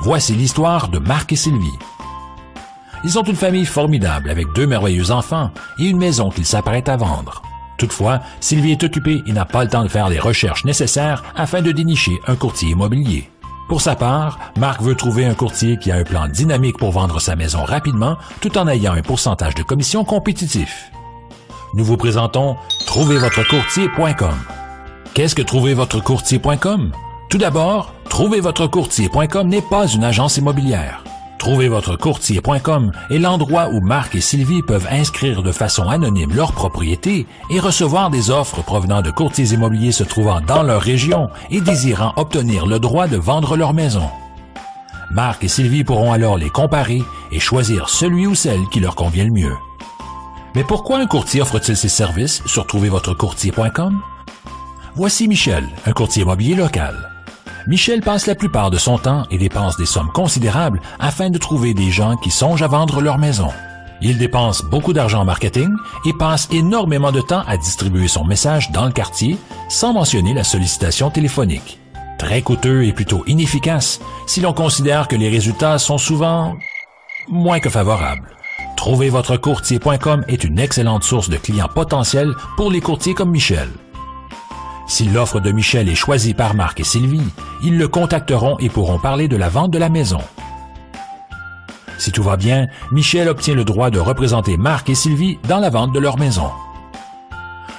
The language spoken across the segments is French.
Voici l'histoire de Marc et Sylvie. Ils ont une famille formidable avec 2 merveilleux enfants et une maison qu'ils s'apprêtent à vendre. Toutefois, Sylvie est occupée et n'a pas le temps de faire les recherches nécessaires afin de dénicher un courtier immobilier. Pour sa part, Marc veut trouver un courtier qui a un plan dynamique pour vendre sa maison rapidement tout en ayant un pourcentage de commission compétitif. Nous vous présentons trouvervotrecourtier.com. Qu'est-ce que trouvervotrecourtier.com? Tout d'abord, trouvervotrecourtier.com n'est pas une agence immobilière. Trouvervotrecourtier.com est l'endroit où Marc et Sylvie peuvent inscrire de façon anonyme leur propriété et recevoir des offres provenant de courtiers immobiliers se trouvant dans leur région et désirant obtenir le droit de vendre leur maison. Marc et Sylvie pourront alors les comparer et choisir celui ou celle qui leur convient le mieux. Mais pourquoi un courtier offre-t-il ses services sur trouvervotrecourtier.com? Voici Michel, un courtier immobilier local. Michel passe la plupart de son temps et dépense des sommes considérables afin de trouver des gens qui songent à vendre leur maison. Il dépense beaucoup d'argent en marketing et passe énormément de temps à distribuer son message dans le quartier, sans mentionner la sollicitation téléphonique. Très coûteux et plutôt inefficace si l'on considère que les résultats sont souvent moins que favorables. Trouvervotrecourtier.com est une excellente source de clients potentiels pour les courtiers comme Michel. Si l'offre de Michel est choisie par Marc et Sylvie, ils le contacteront et pourront parler de la vente de la maison. Si tout va bien, Michel obtient le droit de représenter Marc et Sylvie dans la vente de leur maison.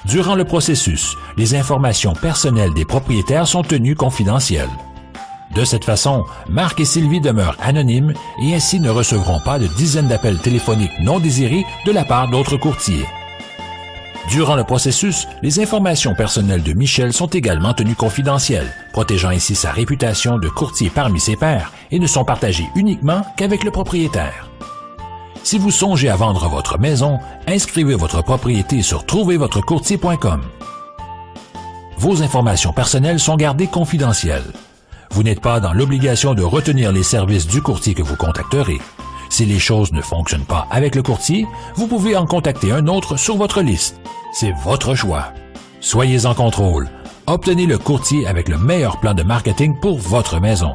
Durant le processus, les informations personnelles des propriétaires sont tenues confidentielles. De cette façon, Marc et Sylvie demeurent anonymes et ainsi ne recevront pas de dizaines d'appels téléphoniques non désirés de la part d'autres courtiers. Durant le processus, les informations personnelles de Michel sont également tenues confidentielles, protégeant ainsi sa réputation de courtier parmi ses pairs et ne sont partagées uniquement qu'avec le propriétaire. Si vous songez à vendre votre maison, inscrivez votre propriété sur trouvervotrecourtier.com. Vos informations personnelles sont gardées confidentielles. Vous n'êtes pas dans l'obligation de retenir les services du courtier que vous contacterez. Si les choses ne fonctionnent pas avec le courtier, vous pouvez en contacter un autre sur votre liste. C'est votre choix. Soyez en contrôle. Obtenez le courtier avec le meilleur plan de marketing pour votre maison.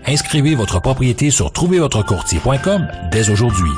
Inscrivez votre propriété sur trouvervotrecourtier.com dès aujourd'hui.